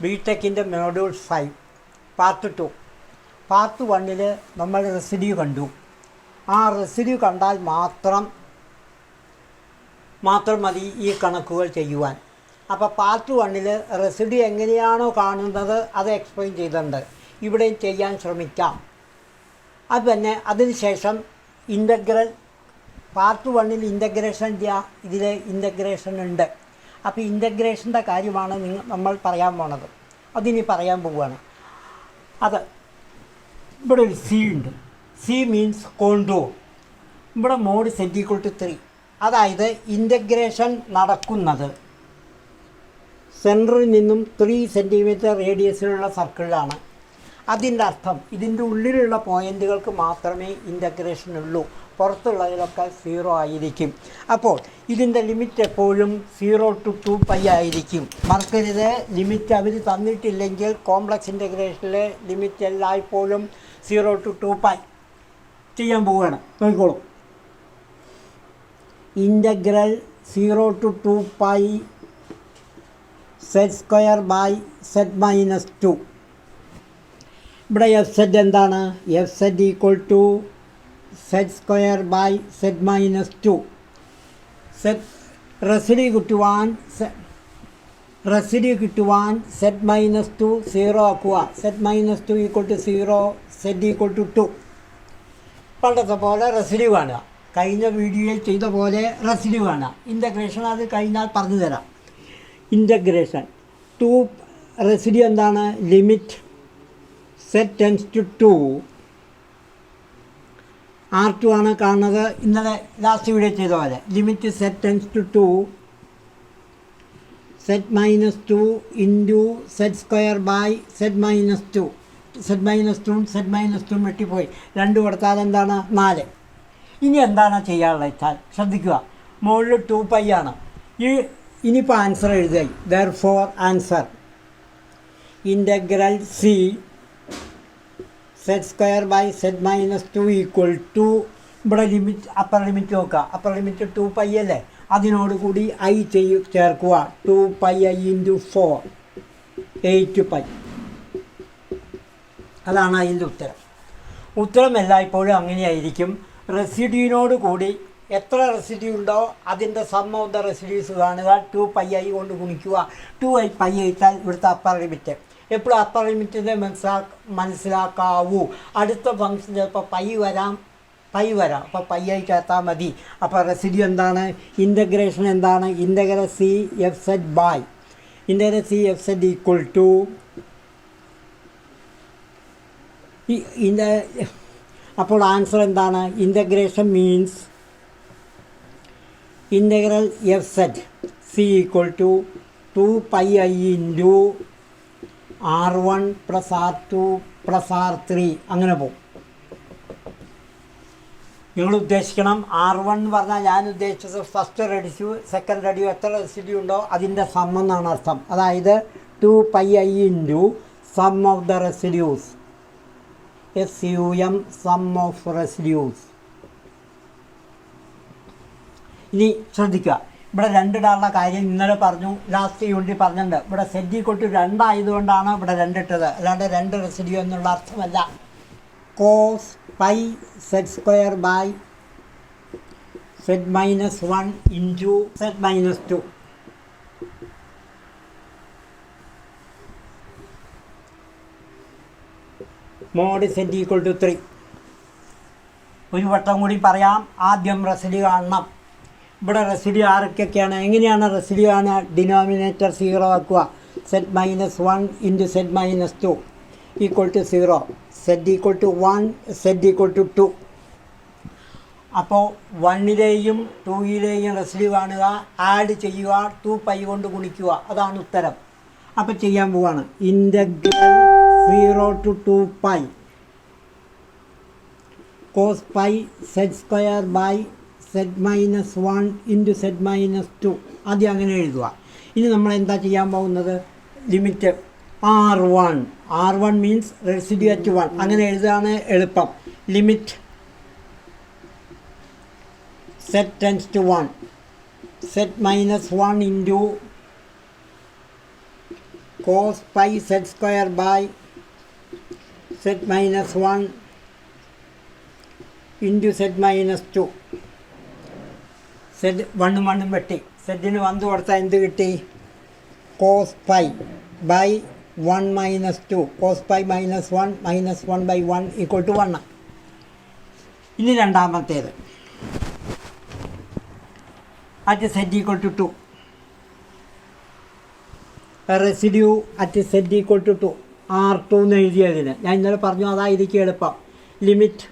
ബിടെക്കിൻ്റെ module 5 part 2 part 1 നമ്മൾ residue കണ്ടു. ആ റെസിഡ്യൂ കണ്ടാൽ മാത്രം മതി ഈ കണക്കുകൾ ചെയ്യുവാൻ. അപ്പോൾ പാർട്ട് 1 റെസിഡ്യൂ എങ്ങനെയാണോ കാണുന്നത് അത് എക്സ്പ്ലെയിൻ ചെയ്തിട്ടുണ്ട്. ഇവിടെയും ചെയ്യാൻ ശ്രമിക്കാം. അത് തന്നെ അതിനുശേഷം ഇൻ്റഗ്രൽ പാർട്ട് 1 ഇൻ്റഗ്രേഷൻ ഇതിൽ ഇൻ്റഗ്രേഷൻ ഉണ്ട്. അപ്പോൾ ഇൻ്റഗ്രേഷൻ്റെ കാര്യമാണ് നമ്മൾ പറയാൻ പോണത്. അതിനി പറയാൻ പോവുകയാണ്. അത് ഇവിടെ ഒരു സി ഉണ്ട്. C means contour. ഇവിടെ മോഡ് z=3. അതായത് ഇൻ്റഗ്രേഷൻ നടക്കുന്നത് സെൻറ്ററിൽ നിന്നും 3 സെൻറ്റിമീറ്റർ റേഡിയസിലുള്ള സർക്കിളിലാണ്. അതിൻ്റെ അർത്ഥം ഇതിൻ്റെ ഉള്ളിലുള്ള പോയിൻറ്റുകൾക്ക് മാത്രമേ ഇൻ്റഗ്രേഷൻ ഉള്ളൂ. പുറത്തുള്ളതിലൊക്കെ 0 ആയിരിക്കും. അപ്പോൾ ഇതിൻ്റെ ലിമിറ്റ് എപ്പോഴും 0 to 2π ആയിരിക്കും. മറക്കരുത്, ലിമിറ്റ് അവർ തന്നിട്ടില്ലെങ്കിൽ കോംപ്ലക്സ് ഇൻ്റഗ്രേഷനിലെ ലിമിറ്റ് എല്ലായ്പ്പോഴും 0 to 2π ചെയ്യാൻ പോവുകയാണ്. നോക്കിക്കോളൂ. ഇൻ്റഗ്രൽ 0 to 2π z² ഇവിടെ f(z) എന്താണ്? f(z) = z²/z−2. റെസിഡ്യൂ കിട്ടുവാൻ z−2 0 ആക്കുക. z−2 = 0, z = 2. പണ്ടത്തെ പോലെ റെസിഡ്യൂ കാണുക. കഴിഞ്ഞ വീഡിയോയിൽ ചെയ്ത പോലെ റെസിഡ്യൂ കാണുക. ഇൻ്റഗ്രേഷൻ അത് കഴിഞ്ഞാൽ പറഞ്ഞു തരാം. ഇൻ്റഗ്രേഷൻ 2 റെസിഡ്യൂ എന്താണ്? ലിമിറ്റ് z→2 R2 ആണ് കാണുന്നത്. ഇന്നലെ ലാസ്റ്റ് വീഡിയോ ചെയ്ത പോലെ limit z→2 z−2 into z²/z−2. z−2 വെട്ടിപ്പോയി. 2 കൊടുത്താൽ എന്താണ്? 4. ഇനി എന്താണ് ചെയ്യാനുള്ളത് വെച്ചാൽ ശ്രദ്ധിക്കുക. മുകളിൽ 2π ആണ്. ഇനിയിപ്പോൾ ആൻസർ എഴുതുക. Therefore answer integral C z²/z−2 = ഇവിടെ ലിമിറ്റ് അപ്പർ ലിമിറ്റ് നോക്കുക. അപ്പർ ലിമിറ്റ് 2π അല്ലേ? അതിനോട് കൂടി i ചേർക്കുക. 2πi × 4 8π. അതാണ് അതിൻ്റെ ഉത്തരം എല്ലായ്പ്പോഴും അങ്ങനെയായിരിക്കും. റെസിഡ്യൂവിനോട് കൂടി എത്ര റെസിഡ്യൂ ഉണ്ടോ അതിൻ്റെ സം ഓഫ് ദ റെസിഡ്യൂസ് കാണുക. 2πi കൊണ്ട് ഗുണിക്കുക. 2π ആയിട്ടാൽ ഇവിടുത്തെ അപ്പർ ലിമിറ്റ്. എപ്പോഴും അപ്പർ ലിമിറ്റിനെ മനസ്സിലാക്കാവൂ. അടുത്ത ഫംഗ്ഷൻ ചിലപ്പോൾ പൈ വരാം. അപ്പോൾ πi ചേർത്താൽ മതി. അപ്പോൾ റെസിഡ്യൂ എന്താണ്? ഇൻ്റഗ്രേഷൻ എന്താണ്? ഇൻ്റഗ്രൽ സി എഫ് സെഡ് അപ്പോൾ ആൻസർ എന്താണ്? Integration means integral F Z C = 2πi × R1 + R2 + R3 അങ്ങനെ പോകും. നിങ്ങൾ ഉദ്ദേശിക്കണം R1 എന്ന് പറഞ്ഞാൽ ഞാൻ ഉദ്ദേശിച്ചത് ഫസ്റ്റ് റെസിഡ്യൂ, സെക്കൻഡ് റെസിഡ്യൂ എത്ര റെസിഡ്യൂ ഉണ്ടോ അതിൻ്റെ സം എന്നാണ് അർത്ഥം. അതായത് 2πi × sum of the residues. SUM sum of residues. ഇനി ശ്രദ്ധിക്കുക. ഇവിടെ 2 ഇടാനുള്ള കാര്യം ഇന്നലെ പറഞ്ഞു, ലാസ്റ്റ് യൂണിറ്റ് പറഞ്ഞിട്ടുണ്ട്. ഇവിടെ z = 2 ആയതുകൊണ്ടാണ് ഇവിടെ 2 ഇട്ടത്. അല്ലാണ്ട് 2 റെസിഡ്യൂ എന്നുള്ള അർത്ഥമല്ല. cos π z²/z−1 × z−2. Mode z = 3. ഒരു വട്ടം കൂടി പറയാം. ആദ്യം റെസിഡ്യൂ കാണണം. ഇവിടെ റെസിഡ്യൂ ആരൊക്കെയാണ്? എങ്ങനെയാണ് റെസിഡ്യൂ ആണ്? ഡിനോമിനേറ്റർ 0 ആക്കുക. z−1 × z−2 = 0, z = 1, z = 2. അപ്പോൾ 1ലെയും 2ലെയും റെസിഡ്യൂ കാണുക, ആഡ് ചെയ്യുക, 2π കൊണ്ട് ഗുണിക്കുക. അതാണ് ഉത്തരം. അപ്പോൾ ചെയ്യാൻ പോവുകയാണ്. Integral 0 to 2π cos π z²/z−1 × z−2. ആദ്യം അങ്ങനെ എഴുതുക. ഇനി നമ്മൾ എന്താ ചെയ്യാൻ പോകുന്നത്? Limit R1 means residue at 1 അങ്ങനെ എഴുതാണ് എളുപ്പം. Limit z → 1 z−1 × cos pi z square by z minus 1 into z minus 2. z 1 1 വെട്ടി സെറ്റിന് 1 കൊടുത്താൽ എന്ത് കിട്ടി? cos pi by 1 minus 2. cos pi minus 1 minus 1 by 1 equal to 1. ഇനി രണ്ടാമത്തേത് at z equal to 2. Residue at z equal to 2. R2 എന്ന് എഴുതിയതിന് ഞാൻ ഇന്നലെ പറഞ്ഞു അതായിരിക്കും എളുപ്പം. ലിമിറ്റ്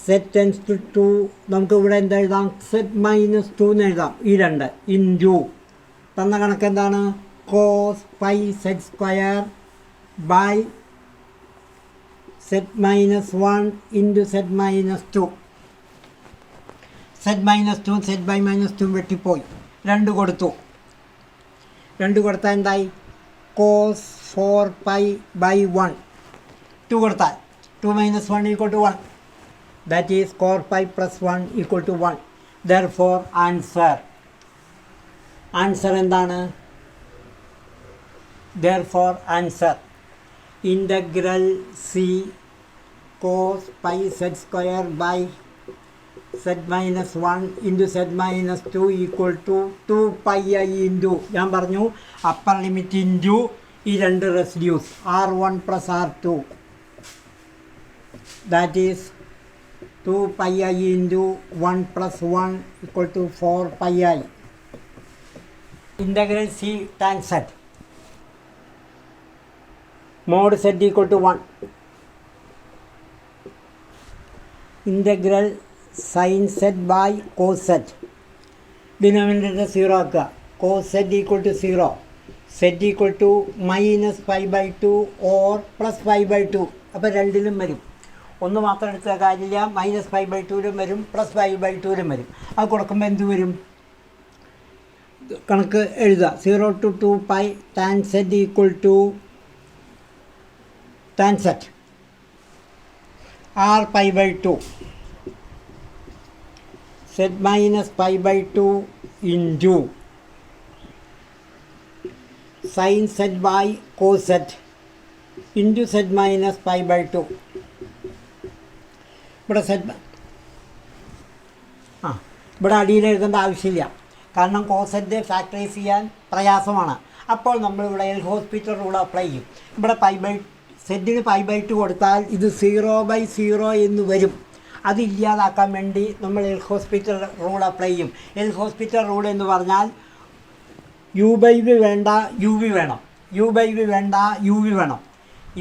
z ടെൻസ് ടു 2 നമുക്ക് ഇവിടെ എന്താ എഴുതാം? z മൈനസ് 2 എന്ന് എഴുതാം. ഈ രണ്ട് ഇൻറ്റു തന്ന കണക്ക് എന്താണ്? cos pi z square by z minus 1 into z minus 2. z minus 2 z by minus 2 വെട്ടിപ്പോയി. 2 കൊടുത്തു. 2 കൊടുത്താൽ എന്തായി? cos 4 pi by 1. 2 കൊടുത്താൽ 2 minus 1 equal to 1. That is cos pi plus 1 equal to 1. Therefore answer എന്താണ്? Therefore answer integral c cos pi z square by z minus 1 into z minus 2 equal to 2 pi I into ഞാൻ പറഞ്ഞു upper limit into ഈ രണ്ട് residues r1 plus r2. That is 2 pi I into 1 plus 1 equal to 4 pi I. Integral c tan z mod z equal to 1. Integral sin z by cos z. Denominator 0 ആക്കുക. cos z equal to 0. z equal to minus 5 by 2 or plus 5 by 2. അപ്പോൾ രണ്ടിലും വരും. ഒന്ന് മാത്രം എടുത്ത കാര്യമില്ല. Minus 5 by 2ലും വരും, plus 5 by 2ലും വരും. അത് കൊടുക്കുമ്പോൾ എന്ത് വരും? കണക്ക് എഴുതുക. 0 to 2 pi tan z equal to tan z r pi by 2 z minus pi by 2 into sin z by cos z into z minus pi by 2. ഇവിടെ ഇവിടെ അടിയിൽ എഴുതേണ്ട ആവശ്യമില്ല. കാരണം cos z ഫാക്ടറൈസ് ചെയ്യാൻ പ്രയാസമാണ്. അപ്പോൾ നമ്മളിവിടെ എൽ ഹോസ്പിറ്റൽ റൂൾ അപ്ലൈ ചെയ്യും. ഇവിടെ സെറ്റിന് പൈ ബൈ 2 കൊടുത്താൽ ഇത് 0/0 എന്ന് വരും. അത് ഇല്ലാതാക്കാൻ വേണ്ടി നമ്മൾ എൽ ഹോസ്പിറ്റൽ റൂൾ അപ്ലൈ ചെയ്യും. എൽ ഹോസ്പിറ്റൽ റൂൾ എന്ന് പറഞ്ഞാൽ u/v വേണ്ട uv വേണം, u/v വേണ്ട uv വേണം.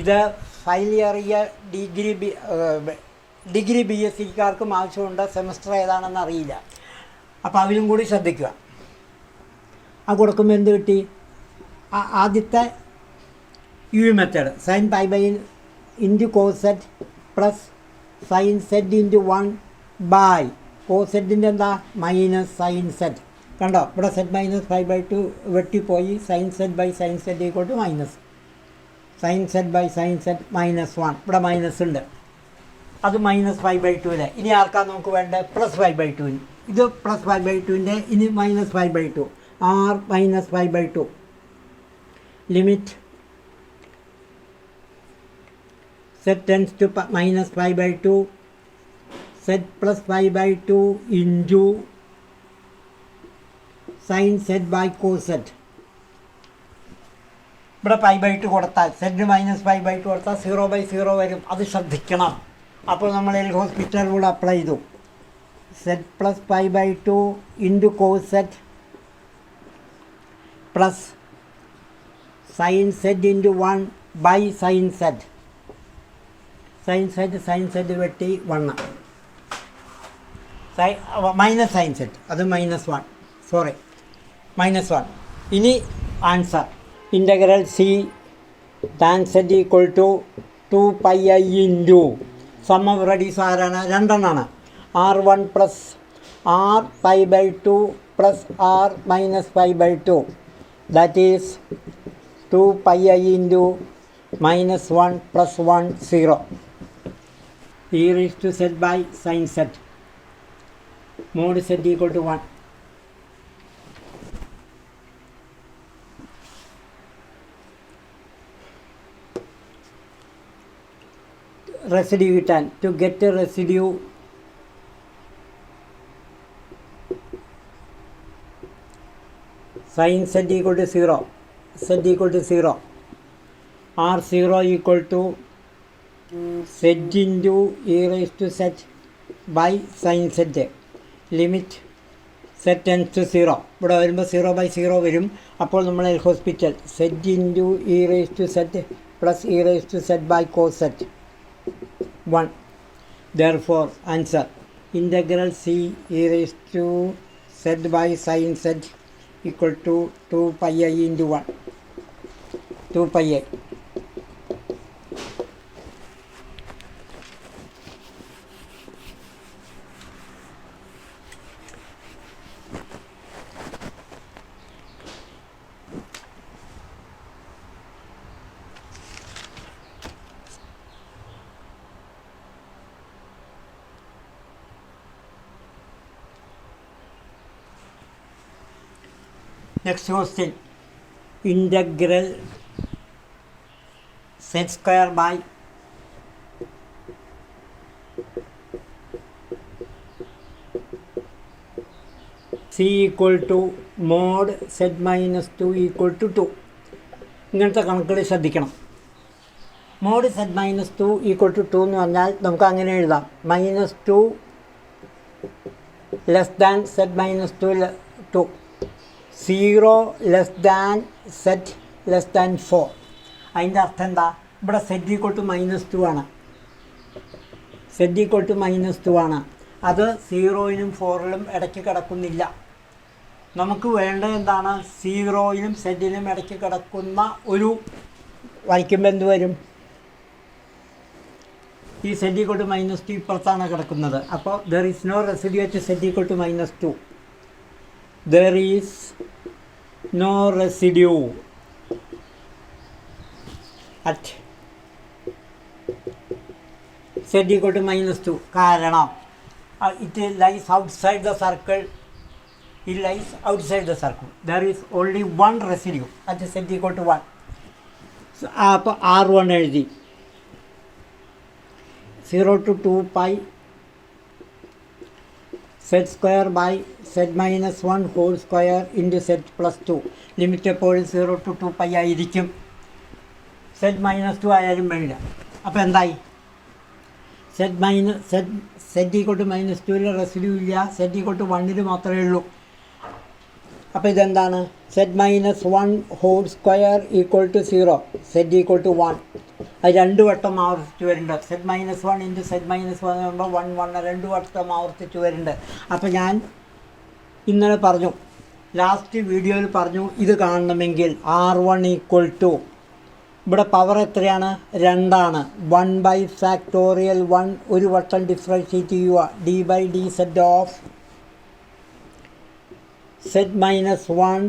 ഇത് ഫൈനൽ ഇയർ ഡിഗ്രി BScക്കാർക്കും ആവശ്യമുണ്ട്. സെമസ്റ്റർ ഏതാണെന്ന് അറിയില്ല. അപ്പോൾ അവരും കൂടി ശ്രദ്ധിക്കുക. ആ കൊടുക്കുമ്പോൾ എന്ത് കിട്ടി? ആദ്യത്തെ U method sine pi by into cos set plus sine set into 1 by cos സെറ്റിൻ്റെ എന്താ? Minus sine set. കണ്ടോ? ഇവിടെ സെറ്റ് മൈനസ് 5/2 വെട്ടിപ്പോയി. Sine set by sine set equal to minus sine set by sine set -1. ഇവിടെ minus ഉണ്ട്. അത് minus 5/2. ഇനി ആർക്കാണ് നമുക്ക് വേണ്ടത്? പ്ലസ് 5/2. ഇത് പ്ലസ് 5/2ൻ്റെ ഇനി minus 5/2. r minus 5/2. Limit z tends to minus 5/2 z plus 5/2 into sin z by cos z. ഇവിടെ 5/2 കൊടുത്താൽ z മൈനസ് 5/2 കൊടുത്താൽ 0/0 വരും. അത് ശ്രദ്ധിക്കണം. അപ്പോൾ നമ്മൾ എൽ ഹോസ്പിറ്റൽ കൂടെ അപ്ലൈ ചെയ്തു. z plus 5/2 into cos z plus sin z into 1 by sin z. Sine സെറ്റ് വെട്ടി 1 മൈനസ് സൈൻ സെറ്റ് അത് -1. സോറി -1. ഇനി answer integral C tan set equal to 2 pi I into sum of residues ആരാണ്? രണ്ടെണ്ണമാണ്. r1 plus r π/2 plus r minus π/2. That is 2 pi I into -1 plus 1 0. e raised to z by sin z mod z equal to 1. റെസിഡ്യൂ കിട്ടാൻ, to get residue sin z equal to 0, z equal to 0, r0 equal to z into e raised to z by sin z, limit z tends to 0. ഇവിടെ വരുമ്പോൾ 0/0 വരും. അപ്പോൾ നമ്മൾ L hospital z into e raised to z plus e raised to z by cos z 1. Therefore answer integral c e raised to z by sin z equal to 2 pi I into 1, 2 pi I. Next question, integral z square by c equal to mod z minus 2 equal to 2. ഇങ്ങനത്തെ കണക്കുകൾ ശ്രദ്ധിക്കണം. Mod z minus 2 equal to 2 എന്ന് പറഞ്ഞാൽ നമുക്ക് അങ്ങനെ എഴുതാം, -2 less than z minus 2, 0 less than z less than 4. അതിൻ്റെ അർത്ഥം എന്താ? ഇവിടെ z equal to -2 ആണ്, z equal to -2 ആണ്. അത് 0നും 4ലും ഇടയ്ക്ക് കിടക്കുന്നില്ല. നമുക്ക് വേണ്ടത് എന്താണ്? 0നും z-നും ഇടയ്ക്ക് കിടക്കുന്ന ഒരു വരയ്ക്കുമ്പോൾ എന്ത് വരും? ഈ z equal to -2 ഇപ്പുറത്താണ് കിടക്കുന്നത്. അപ്പോൾ there is no residue at z equal to -2. There is no residue at z equal to -2 കാരണം it lies outside the circle. It lies outside the circle. There is only one residue at z equal to 1. അപ്പോൾ R1 എഴുതി 0 to 2 pi z square by z minus 1 whole square into z plus 2. Limit എപ്പോഴും 0 to 2 pi ആയിരിക്കും. z minus 2 ആയാലും വേണ്ട. അപ്പോൾ എന്തായി? z equal to -2 residue ഇല്ല, z equal to 1 മാത്രമേ ഉള്ളൂ. അപ്പോൾ ഇതെന്താണ്? z minus 1 whole square equal to 0, z equal to 1. അത് 2 വട്ടം ആവർത്തിച്ച് വരുന്നുണ്ട്. z minus 1 into z minus 1 ആകുമ്പോൾ 1 2 വട്ടം ആവർത്തിച്ച് വരുന്നുണ്ട്. അപ്പോൾ ഞാൻ ഇന്നലെ പറഞ്ഞു, ലാസ്റ്റ് വീഡിയോയിൽ പറഞ്ഞു, ഇത് കാണണമെങ്കിൽ R1 equal to, ഇവിടെ പവർ എത്രയാണ്? 2 ആണ്. 1/(1) ഒരു വട്ടം ഡിഫറൻഷ്യേറ്റ് ചെയ്യുക, d/dz of z minus 1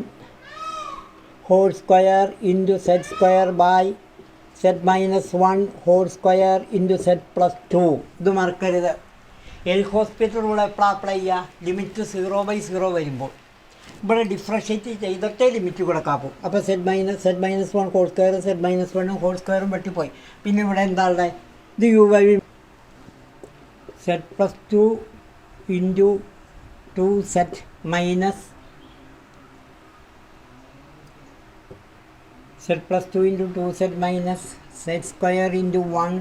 whole square into z square by z minus 1 whole square into z plus 2. ഇത് മറക്കരുത്. എൽ ഹോസ്പിറ്റൽ റൂൾ എപ്പോഴാണ് അപ്ലൈ ചെയ്യുക? ലിമിറ്റ് 0/0 വരുമ്പോൾ. ഇവിടെ ഡിഫറൻഷ്യേറ്റ് ചെയ്തിട്ടേ ലിമിറ്റ് കൊടുക്കാപ്പോ. അപ്പോൾ z minus 1 whole square, z minus 1 whole square വെട്ടിപ്പോയി. പിന്നെ ഇവിടെ എന്താ ഉള്ളത്? ഇത് u/v z plus 2 into 2z minus z plus 2 into 2z minus z square into 1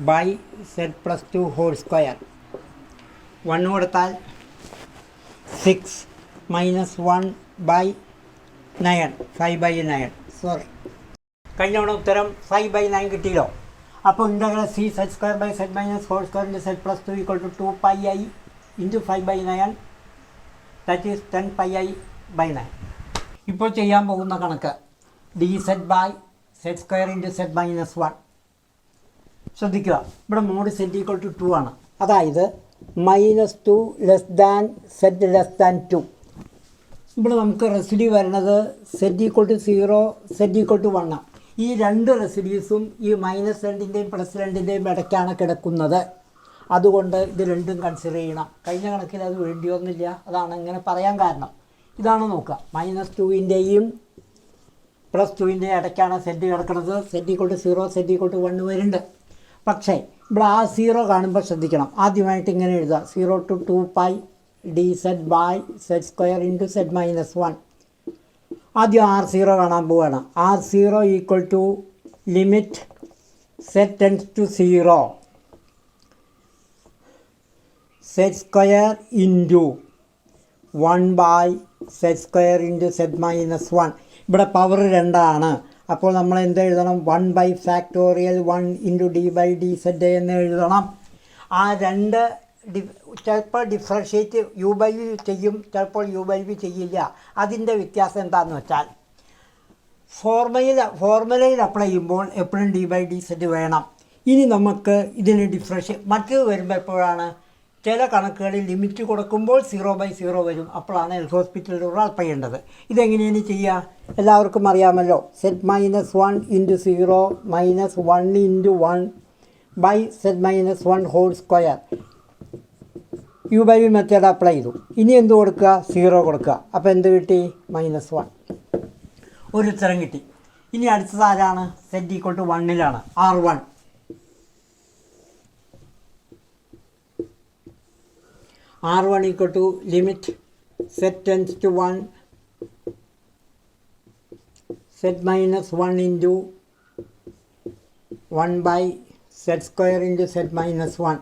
by z plus 2 whole square. 1 കൊടുത്താൽ 6 minus 1 by 9, 5/9. സോറി, കഴിഞ്ഞ തവണ ഉത്തരം 5/9 കിട്ടിയല്ലോ. അപ്പോൾ integral c z square by z minus whole square into z plus 2 equal to 2 pi I into 5/9, that is 10 pi I/9. ഇപ്പോൾ ചെയ്യാൻ പോകുന്ന കണക്ക് dz by z square into z minus 1. ശ്രദ്ധിക്കുക, ഇവിടെ മോഡ് z equal to 2 ആണ്. അതായത് -2 less than z less than 2. ഇവിടെ നമുക്ക് റെസിഡ്യൂ വരുന്നത് z equal to 0, z equal to 1 ആണ്. ഈ രണ്ട് റെസിഡ്യൂസും ഈ -2ൻ്റെയും +2ൻ്റെയും ഇടയ്ക്കാണ് കിടക്കുന്നത്. അതുകൊണ്ട് ഇത് രണ്ടും കൺസിഡർ ചെയ്യണം. കഴിഞ്ഞ കണക്കിൽ അത് വേണ്ടി വന്നില്ല, അതാണ് ഇങ്ങനെ പറയാൻ കാരണം. ഇതാണ് നോക്കുക, -2ൻ്റെയും +2ൻ്റെയും ഇടയ്ക്കാണ് z കിടക്കുന്നത്. z equal to 0, z equal to 1 വരുന്നുണ്ട്. പക്ഷേ ഇവിടെ ആ സീറോ കാണുമ്പോൾ ശ്രദ്ധിക്കണം. ആദ്യമായിട്ട് ഇങ്ങനെ എഴുതുക, 0 to 2 pi dz by z² into z-1. ആദ്യം R0 കാണാൻ പോവുകയാണ്. R0 equal to limit z tends to 0 z² into 1 by z² into z-1. ഇവിടെ പവർ 2 ആണ്. അപ്പോൾ നമ്മൾ എന്ത് എഴുതണം? 1 by factorial 1 into d by dz എന്ന് എഴുതണം. ആ 2 ചിലപ്പോൾ ഡിഫറൻഷ്യേറ്റ് u by v ചെയ്യും, ചിലപ്പോൾ u by v ചെയ്യില്ല. അതിൻ്റെ വ്യത്യാസം എന്താണെന്ന് വെച്ചാൽ ഫോർമുലയിൽ അപ്ലൈ ചെയ്യുമ്പോൾ എപ്പോഴും d by dz വേണം. ഇനി നമുക്ക് ഇതിന് മറ്റു വരുമ്പോൾ എപ്പോഴാണ്? ചില കണക്കുകളിൽ ലിമിറ്റ് കൊടുക്കുമ്പോൾ 0/0 വരും. അപ്പോഴാണ് എൽഹോസ്പിറ്റൽ റൂൾ അപ്ലൈ ചെയ്യേണ്ടത്. ഇതെങ്ങനെയാണ് ചെയ്യുക? എല്ലാവർക്കും അറിയാമല്ലോ. z-1 into 0 minus 1 into 1 by z-1 whole square. u by v method apply ചെയ്തു. ഇനി എന്ത് കൊടുക്കുക? 0 കൊടുക്കുക. അപ്പോൾ എന്ത് കിട്ടി? -1. ഒരു ഉത്തരം കിട്ടി. ഇനി അടുത്തത് ആരാണ്? z equal to 1 R1. R1 equal to limit z tends to 1 z-1 into 1 by z² into z-1.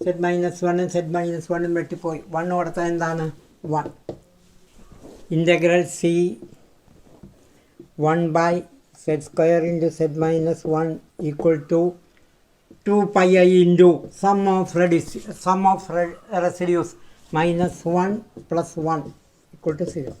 z-1 z-1 വെട്ടിപ്പോയി. 1 കൊടുത്താൽ എന്താണ്? 1. Integral c 1 by z² into z-1 equal to 2 pi I into sum of residues -1 plus 1 equal to 0.